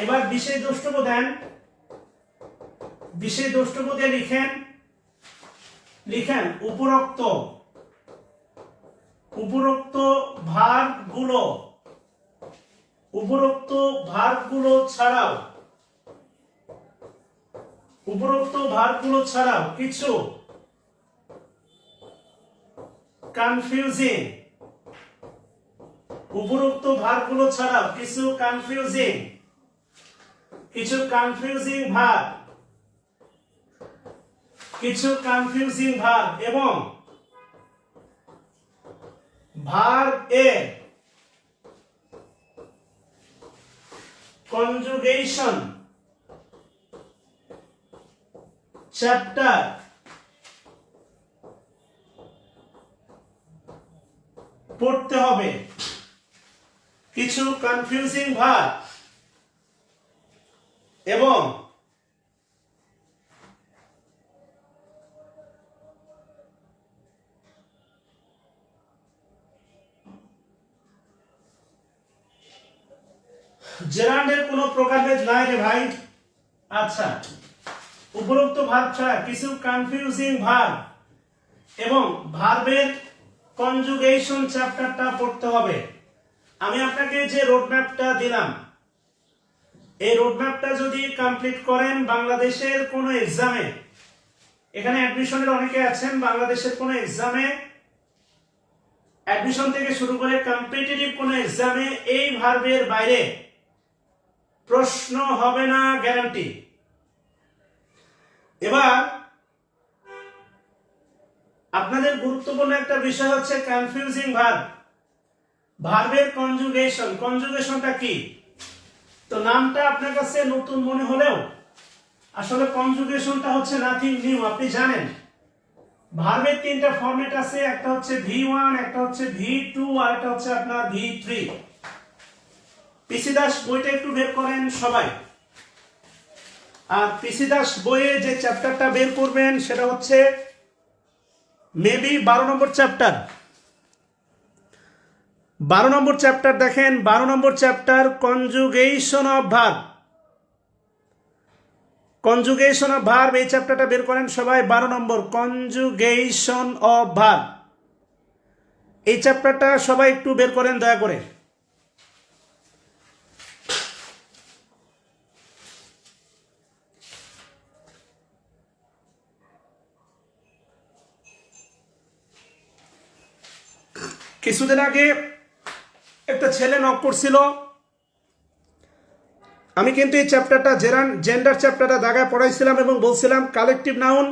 এবার বিশেষ দ্রষ্টব্য দেন, বিশেষ দ্রষ্টব্য দিয়ে লিখেন, লিখেন উপরোক্ত, উপরোক্ত ভার্বগুলো, উপরোক্ত ভার্বগুলো ছাড়াও, উপরোক্ত ভার্বগুলো ছাড়াও কিছু কনফিউজিং, উপরোক্ত ভার্বগুলো ছাড়াও কিছু কনফিউজিং, কিছু কনফিউজিং ভার্ব, কিছু কনফিউজিং ভার্ব এবং ভার্ব এর কনজুগেশন চ্যাপ্টার পড়তে হবে। কিছু কনফিউজিং ভার্ব এবং জেরান্ডের কোনো প্রকারভেদ নাই রে ভাই। আচ্ছা, উপরোক্ত ভার্ব ছাড়া কিছু কনফিউজিং ভার্ব এবং ভার্বের কনজুগেশন চ্যাপ্টারটা পড়তে হবে। আমি আপনাকে যে রোডম্যাপটা দিলাম, এই রোডম্যাপটা যদি কমপ্লিট করেন বাংলাদেশের কোনো এক্সামে, এখানে অ্যাডমিশনের অনেকে আছেন, বাংলাদেশের কোনো এক্সামে অ্যাডমিশন থেকে শুরু করে কম্পিটিটিভ কোনো এক্সামে এই ভার্বের বাইরে প্রশ্ন হবে না, গ্যারান্টি। এবার আপনাদের গুরুত্বপূর্ণ একটা বিষয় হচ্ছে কনফিউজিং ভার্ব, ভার্বের কনজুগেশন। কনজুগেশনটা কি? তো নামটা আপনার কাছে নতুন মনে হলেও আসলে কনজুগেশনটা হচ্ছে নাথিং নিউ। আপনি জানেন ভার্বের তিনটা ফরম্যাট আছে, একটা হচ্ছে V1, একটা হচ্ছে V2 আর একটা হচ্ছে আপনার V3। পিসি দাস বইটা একটু বের করেন সবাই, আর পিসি দাস বইয়ে যে চ্যাপ্টারটা বের করবেন সেটা হচ্ছে maybe 12 number chapter. 12 number chapter দেখেন, 12 number chapter conjugation of verb. Conjugation of verb এই চ্যাপ্টারটা বের করেন সবাই। 12 নম্বর কনজুগেশন অফ ভার্ব, এই চ্যাপ্টারটা সবাই একটু বের করেন দয়া করে। কিছুদিন আগে একটা ছেলে নক করছিল, আমি কিন্তু এই চ্যাপ্টারটা জেন্ডার চ্যাপ্টারটা দাগায় পড়াইছিলাম এবং বলছিলাম কালেকটিভ নাউন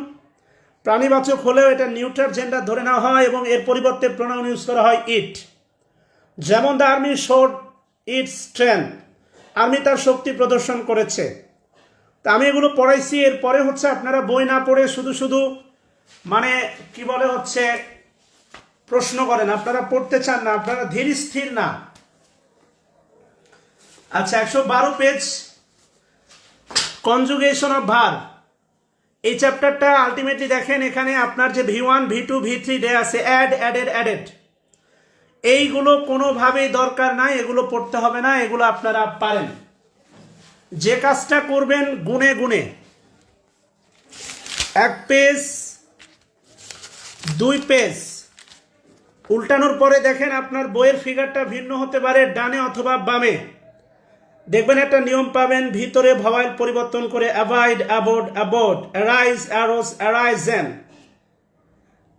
প্রাণীবাচক হলেও এটা নিউট্রাল জেন্ডার ধরে নেওয়া হয় এবং এর পরিবর্তে প্রোনাউন ইউজ করা হয় ইট। যেমন the army showed it strength, army তার শক্তি প্রদর্শন করেছে। তা আমি এগুলো পড়াইছি। এরপরে হচ্ছে আপনারা বই না পড়ে শুধু শুধু মানে কি বলে হচ্ছে প্রশ্ন করেন, আপনারা পড়তে চান না, আপনারা ধীর স্থির না। আচ্ছা, 112 পেজ কনজুগেশন অফ ভার্ব, এই চ্যাপ্টারটা আলটিমেটলি দেখেন এখানে আপনার যে V1 V2 V3 দেয়া আছে, অ্যাডেড, এইগুলো কোনোভাবেই দরকার নাই, এগুলো পড়তে হবে না, এগুলো আপনারা পারেন। যে কাজটা করবেন গুনে গুনে, 1 পেজ 2 পেজ উল্টানোর পরে দেখেন আপনার বইয়ের ফিগারটা ভিন্ন হতে পারে, ডানে অথবা বামে। দেখবেন একটা নিয়ম পাবেন, ভিতরে ভাওয়াল পরিবর্তন করে অ্যাভয়েড, অ্যাবোড, অ্যারাইজ, অ্যারোস, অ্যারাইজেন।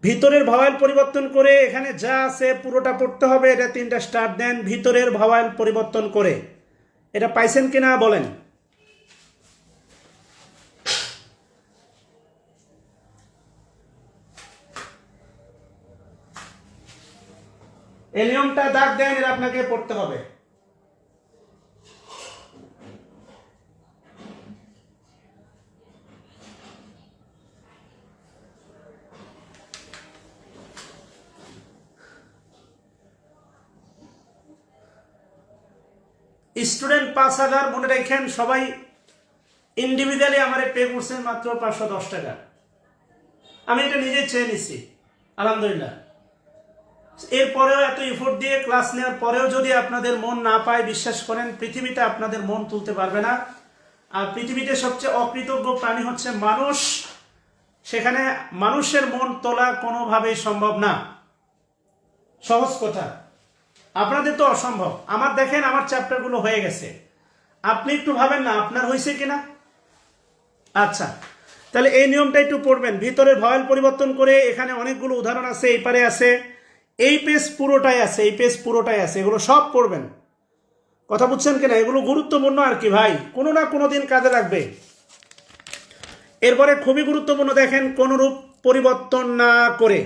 ভিতরের ভাওয়াল পরিবর্তন করে এখানে যা আছে পুরোটা পড়তে হবে। এটা 3টা স্টার দেন, ভিতরের ভাওয়াল পরিবর্তন করে। এটা পাইছেন কিনা বলেন? এই নিয়মটা দাগ দেন, এটা আপনাকে পড়তে হবে। স্টুডেন্ট 5000 মনে রাখেন সবাই। ইন্ডিভিজুয়ালি আমার পে করছেন মাত্র 510 টাকা। আমি এটা নিজে চেয়ে নিছি, আলহামদুলিল্লাহ। এরপরেও এত এফোর্ট দিয়ে ক্লাস নেওয়ার পরেও যদি আপনাদের মন না পায়, বিশ্বাস করেন পৃথিবীতে আপনাদের মন তুলতে পারবে না। আর পৃথিবীতে সবচেয়ে অকৃতজ্ঞ প্রাণী হচ্ছে মানুষ। সেখানে মানুষের মন তোলা কোনোভাবেই সম্ভব না। সহজ কথা, আপনাদের তো অসম্ভব। আমার দেখেন আমার চ্যাপ্টারগুলো হয়ে গেছে, আপনি একটু ভাবেন না আপনার হয়েছে কিনা। আচ্ছা, তাহলে এই নিয়মটা একটু পড়বেন। ভিতরের ভাওয়াল পরিবর্তন করে, এখানে অনেকগুলো উদাহরণ আছে, এই পারে আছে, এই পেজ পুরোটাই আছে, এই পেজ পুরোটাই আছে, এগুলো সব পড়বেন। কথা বুঝছেন কিনা? এগুলো গুরুত্বপূর্ণ আর কি ভাই, কোনো না কোনো দিন কাজে লাগবে। এরপরে খুবই গুরুত্বপূর্ণ দেখেন, কোনরূপ পরিবর্তন না করে।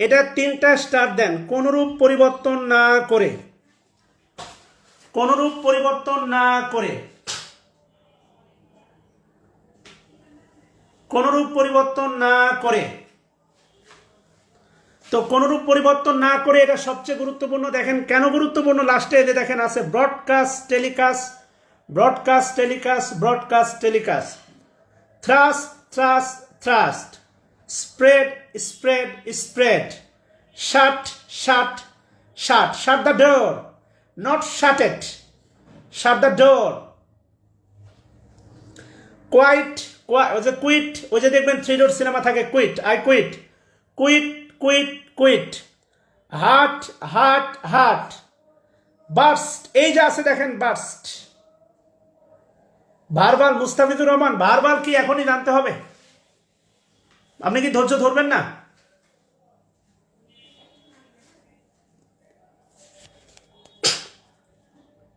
এটা 3টা স্টার দেন, কোনরূপ পরিবর্তন না করে, কোনরূপ পরিবর্তন না করে, কোনরূপ পরিবর্তন না করে। তো কোনরূপ পরিবর্তন না করে এটা সবচেয়ে গুরুত্বপূর্ণ। দেখেন কেন গুরুত্বপূর্ণ, লাস্টে এতে দেখেন আছে broadcast, telecast, broadcast, telecast, broadcast, telecast, thrust, thrust, thrust, spread, spread, spread, shut, shut, shut, shut the door, not shut it, shut the door. Quite, ওই যে কুইট, ওই যে দেখবেন 3 Idiots সিনেমা থাকে, quit, I quit, quit, quit, quit. Hurt, hurt, hurt, burst, এই যে আছে দেখেন burst. Verbal, Mustafizur Rahman, verbal কি এখনই জানতে হবে? আপনি কি ধৈর্য ধরবেন না?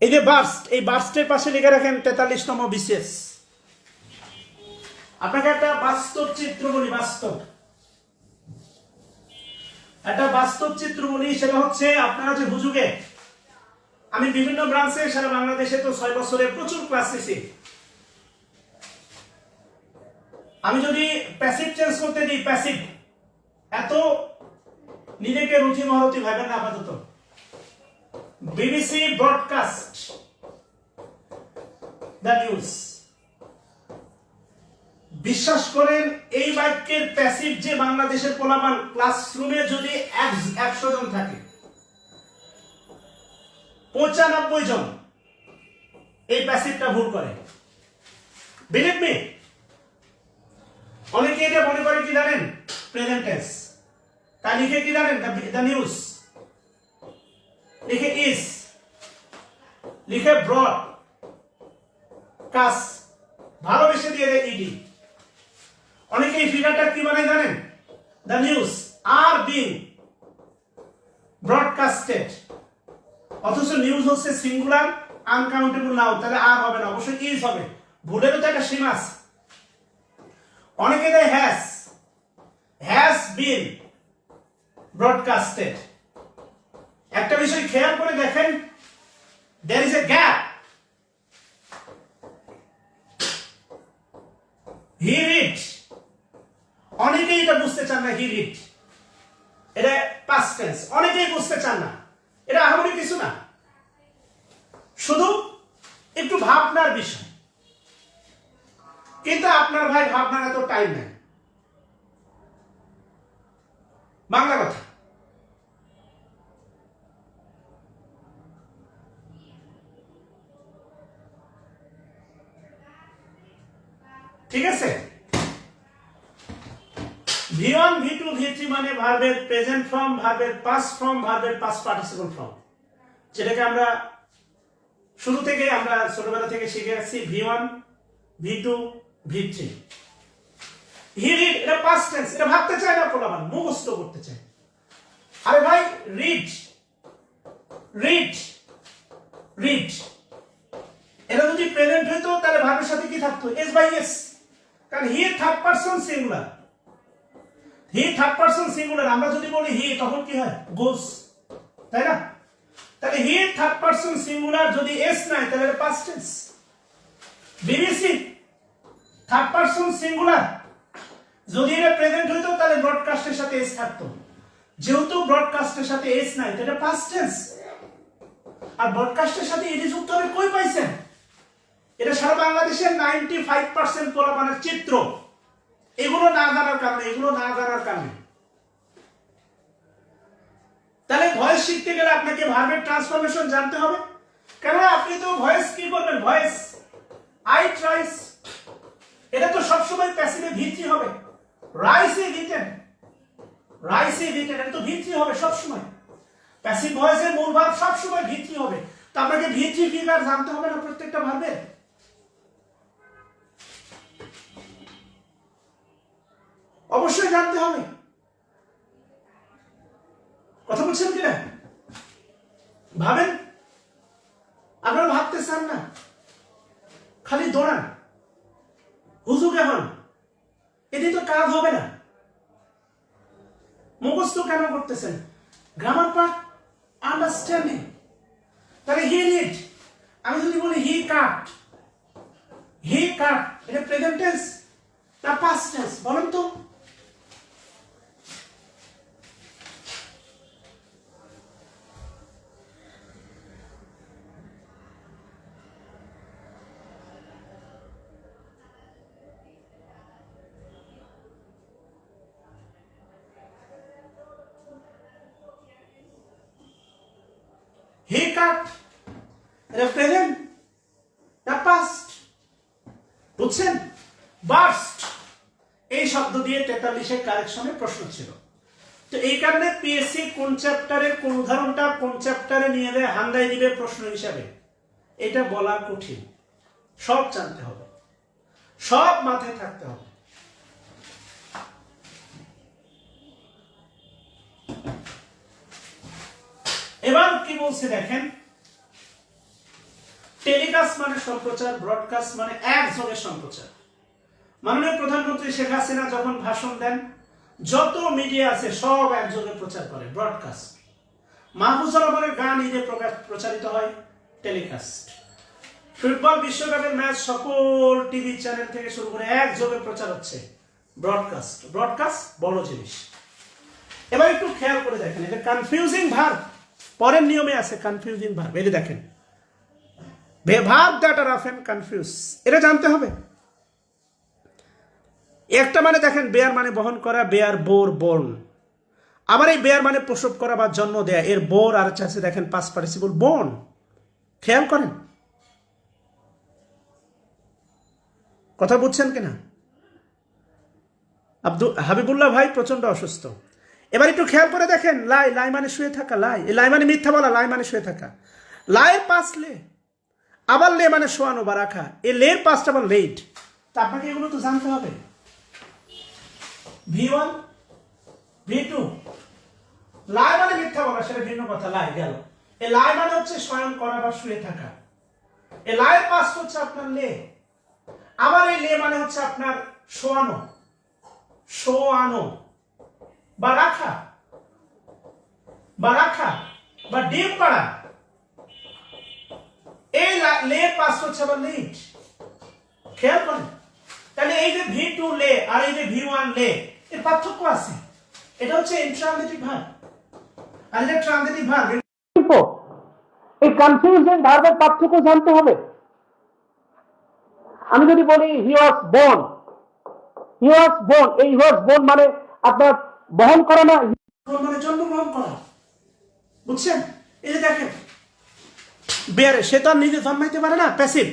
এই যে বার্স্ট, এই বার্স্টের পাশে লিখে রাখেন 43তম বিশেষ। আপনাকে একটা বাস্তব চিত্র বলি, একটা বাস্তব চিত্র বলি। সেটা হচ্ছে আপনারা যে হুজুগে, আমি বিভিন্ন ব্রাঞ্চে সারা বাংলাদেশে তো 6 বছরে প্রচুর ক্লাস নিছি। আমি যদি প্যাসিভ চেঞ্জ করতে দিই, প্যাসিভ, এত নিজেকে রুচি মহরতি ভাবেন না আপাতত। বিবিসি ব্রডকাস্ট দ্য নিউজ, বিশ্বাস করেন এই বাক্যের প্যাসিভ যে বাংলাদেশের পোলাপান ক্লাসরুমে যদি 100 জন থাকে 95 জন এই প্যাসিভটা ভুল করে। Believe me. অনেকে এটা মনে করে কি জানেন, প্রেজেন্ট টেন্স। তা লিখে কি জানেন, দ্য নিউজ, লিখে ইজ, লিখে ব্রড কাস, ভালোবেসে দিয়ে দেয় ইডি। অনেকে এই ফিগারটা কি বানায় জানেন, দ্য নিউজ আর বিং ব্রডকাস্টেড, অথচ নিউজ হচ্ছে সিঙ্গুলার আনকাউন্টেবল নাউন, তাহলে আর হবে না, অবশ্যই ইজ হবে। ভুলেরও তো একটা সীমা আছে। অনেকে দেয় হ্যাজ বিন ব্রডকাস্টেড। একটা বিষয় খেয়াল করে দেখেন, there is a gap. He read, অনেকেই এটা বুঝতে চান না, হি রিড এটা পাস্ট টেন্স, অনেকেই বুঝতে চান না। এটা আহামরি কিছু না, শুধু একটু ভাবনার বিষয়। কিন্তু আপনার ভাই ভাবনার এত টাইম নেই। বাংলা কথা, ঠিক আছে। V1 V2 V3 মানে ভার্বের প্রেজেন্ট ফর্ম, ভার্বের পাস্ট ফর্ম, ভার্বের পাস্ট পার্টিসিপল ফর্ম, যেটাকে আমরা শুরু থেকে আমরা ছোটবেলা থেকে শিখে আসছি। V1 V2 V3। He read এটা পাস্ট টেন্স, এটা ভাবতে চায় না, পোলাপান মুখস্থ করতে চায়। আরে ভাই রিড রিড রিড, এটা যদি প্রেজেন্ট হইতো তাহলে ভার্বের সাথে কি থাকতো, এস বাই এস। কারণ he third person singular, he third person singular. আমরা যদি বলি হি তখন কি হয়, গোস, তাই না? তাহলে হি থার্ড পারসন সিঙ্গুলার যদি এস নাই তাহলে past tense. BBC third person singular, যদি এটা প্রেজেন্ট হইতো তাহলে ব্রডকাস্টের সাথে এস থাকতো। যেহেতু ব্রডকাস্টের সাথে এস নাই তাহলে পাস্ট টেন্স। আর ব্রডকাস্টের সাথে এডি যুক্ত হবে, কই পাইছেন? এটা সারা বাংলাদেশের 95% পোলাপানের চিত্র। এগুলো না জানার কারণে, তাহলে ভয়েস শিখতে গেলে আপনাকে ভার্বের ট্রান্সফরমেশন জানতে হবে। কারণ আপনি তো ভয়েস কি করবেন, ভয়েস আই ট্রাইস, এটা তো সবসময় প্যাসিভে ভিত্তি হবে। রাইসে রিটেন, এটা তো ভিত্তি হবে সবসময়। প্যাসিভ ভয়েসের মূল ভার্ব সবসময় ভিত্তি হবে। তো আপনাকে ভিত্তি ফিগার জানতে হবে না প্রত্যেকটা ভার্বের? অবশ্যই জানতে হবে। কথা বলছেন কিনা? ভাবেন, আপনারা ভাবতে চান না, খালি দৌড়ান, হুজুগে হন, এতে তো কাজ হবে না। মুখস্থ কেন করতেছেন? Grammar part understanding. তাহলে হি রিড, আমি যদি বলি হি কাট, এটা প্রেজেন্ট টেন্স না পাস্ট টেন্স বলেন তো? হি কাট এটা প্রেজেন্ট না পাস্ট? বুঝছেন? বার্স্ট এই শব্দ দিয়ে 43 কারেকশনের প্রশ্ন ছিল। তো এই কারণে পিএসসি কোন চ্যাপ্টারের কোন উদাহরণটা কোন চ্যাপ্টারে নিয়ে যায় হান্দাই দিবে প্রশ্ন হিসাবে, এটা বলা কঠিন। সব জানতে হবে, সব মাথায় থাকতে হবে। এবার কি বলছে দেখেন, টেলিকাস্ট মানে সম্প্রচার, ব্রডকাস্ট মানে একযোগে সম্প্রচার। মাননীয় প্রধানমন্ত্রী শেখ হাসিনা যখন ভাষণ দেন, যত মিডিয়া আছে সব একযোগে প্রচার করে, ব্রডকাস্ট। মাহফুজুর রহমানের গান ঈদে প্রচারিত হয়, টেলিকাস্ট। ফুটবল বিশ্বকাপের ম্যাচ সকল টিভি চ্যানেল থেকে শুরু করে একযোগে প্রচার হচ্ছে, ব্রডকাস্ট। ব্রডকাস্ট বড় জিনিস। এবার একটু খেয়াল করে দেখেন, এটা কনফিউজিং ভার্ব, পরের নিয়মে আছে কনফিউজিং ভার্ব। এই দেখেন, verb that are often confuse, এটা জানতে হবে। একটা মানে দেখেন বেয়ার মানে বহন করা, বেয়ার বোর বর্ন। আবার এই বেয়ার মানে প্রসব করা বা জন্ম দেয়া, এর বোর আর আছে দেখেন পাস্ট পার্টিসিপল বর্ন। খেয়াল করেন, কথা বুঝছেন কিনা? হাবিবুল্লাহ ভাই প্রচন্ড অসুস্থ। এবার একটু খেয়াল করে দেখেন, লাই, লাই মানে শুয়ে থাকা, লাই, এই লাই মানে মিথ্যা বলা, লাই মানে শুয়ে থাকা, লাইয়ের পাস লে, আবার লে মানে শোয়ানো বা রাখা, এই লের পাসটা আবার লেট। তা আপনাকে এগুলো তো জানতে হবে। V1 V2, লাই মানে মিথ্যা বলা, সেটা ভিন্ন কথা, লাই গেল। এই লাই মানে হচ্ছে শয়ন করা বা শুয়ে থাকা, এই লাইয়ের পাস হচ্ছে আপনার লে। আবার এই লে মানে হচ্ছে আপনার শোয়ানো, শোয়ানো বা রাখা, বা রাখা বা ডিম পাড়া, এই লে পাস হচ্ছে আবার লেট। খেয়াল করেন, তাহলে এই যে V2 লে আর এই যে V1 লে, এর পার্থক্য আছে। এটা হচ্ছে ইন্ট্রানজিটিভ ভার্ব আর এটা ট্রানজিটিভ ভার্ব। এই কনফিউজিং ভার্বের পার্থক্য জানতে হবে। আমি যদি বলি হি ওয়াজ বোর্ন, হি ওয়াজ বোর্ন, এই ওয়াজ বোর্ন মানে আপনার বহন করা না, মানে জন্মগ্রহণ করা। বুঝছেন? এই যে দেখেন বেয়ারে, সে তো আর নিজে জন্মাইতে পারে না, প্যাসিভ।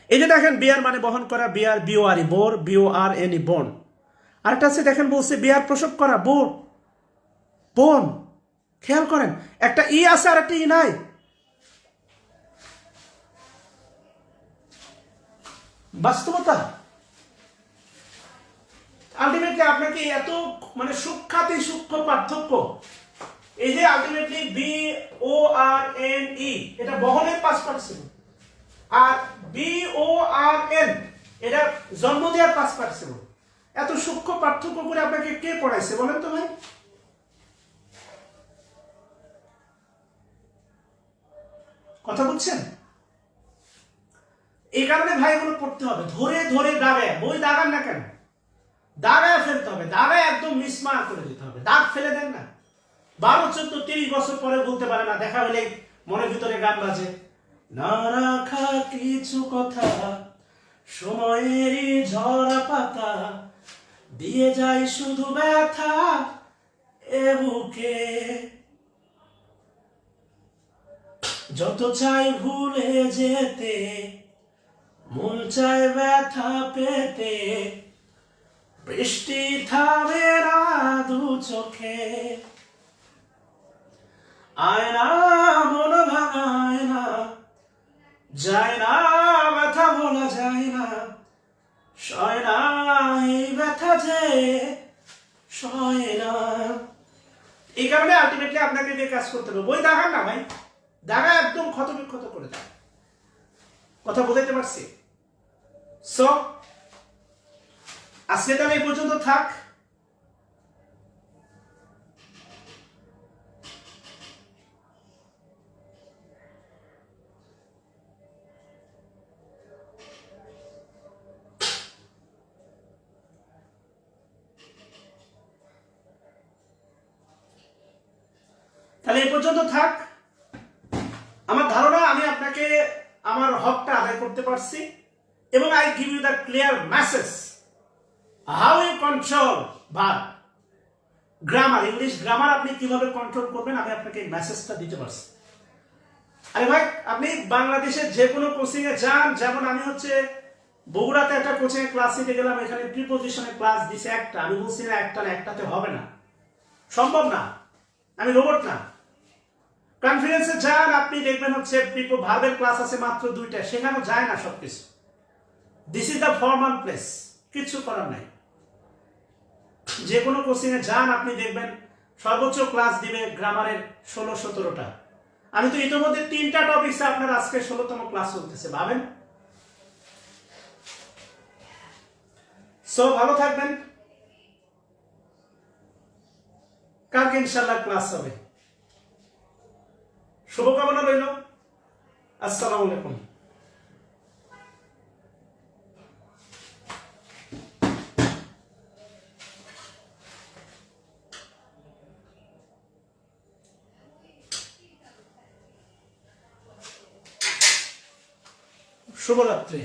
এই যে দেখেন বিয়ার মানে বহন করা, বিয়ার বিওআরই বোর, BORN বোন। আরেকটা আছে দেখেন বলছে বিয়ার প্রসব করা, বোর বোন। খেয়াল করেন, একটা ই আছে আর একটা ই নাই। বাস্তবতা। আলটিমেটলি আপনাকে এত মানে সূক্ষ্মাতি সূক্ষ্ম পার্থক্য, এই যে আলটিমেটলি BORN এটা বহনের পাস্ট পার্টিসিপল, আর BORN এটা জন্ম দেওয়ার পাস্ট পার্টিসিপল। এত সূক্ষ্ম পার্থক্য করে আপনাকে কে পড়াইছে বলেন তো ভাই? কথা বুঝছেন? এই কারণে ভাই এগুলো পড়তে হবে, ধরে ধরে দাগায়, বই দাগান না কেন, দাগায় ফেলতে হবে, দাগায় একদম মিসমার করে দিতে হবে। দাগ ফেলে দেন না, 12, 14, 30 বছর পরে বলতে পারে না, দেখা হলে মনের ভিতরে গান বাজে, না রাখা কিছু কথা সময়েরই ঝরা পাতা, দিয়ে যায় শুধু ব্যথা এ বুকে, যত চাই ভুলে যেতে, মন চায় ব্যথা পেতে, বৃষ্টি থামে না দু চোখে, আয়না মন ভাঙায় না, যায় না ব্যথা বলা যায় না, সয় না এই ব্যথা যে সয় না। এই কারণে আলটিমেটলি আপনাকে যে কাজ করতে হবে, বই দাগান না ভাই, দাগা একদম ক্ষত বিক্ষত করে দেয়। কথা বুঝাইতে পারছি? সো আজকে তাহলে এই পর্যন্ত থাক। তাহলে এই পর্যন্ত থাক। আমার ধারণা আমি আপনাকে আমার হকটা আদায় করতে পারছি, এবং I give you the clear message how you control verb, grammar, English grammar আপনি কিভাবে কন্ট্রোল করবেন, আমি আপনাকে এই মেসেজটা দিতে পারছি। আরে ভাই, আপনি বাংলাদেশের যে কোনো কোচিং এ যান, যেমন আমি হচ্ছে বগুড়াতে একটা কোচিং এ ক্লাস নিতে গেলাম, এখানে প্রিপোজিশনে ক্লাস দিছে একটা, আমি বলছি না একটা না, একটাতে হবে না, সম্ভব না, আমি রোবট না। কনফারেন্সে যান, আপনি দেখবেন হচ্ছে ভার্বের ক্লাস আছে মাত্র 2টা, সেখানেও যায় না সবকিছু। This is the formal place, কিছু করার নাই। যে কোনো কোচিং এ যান, আপনি দেখবেন সর্বোচ্চ ক্লাস দিবে গ্রামারের 16-17টা। আমি তো ইতিমধ্যে 3টা টপিকসে আপনার আজকে 16তম ক্লাস চলতেছে, ভাবেন। সো ভালো থাকবেন, কালকে ইনশাল্লাহ ক্লাস হবে। শুভকামনা রইল। আসসালামু আলাইকুম। শুভরাত্রি।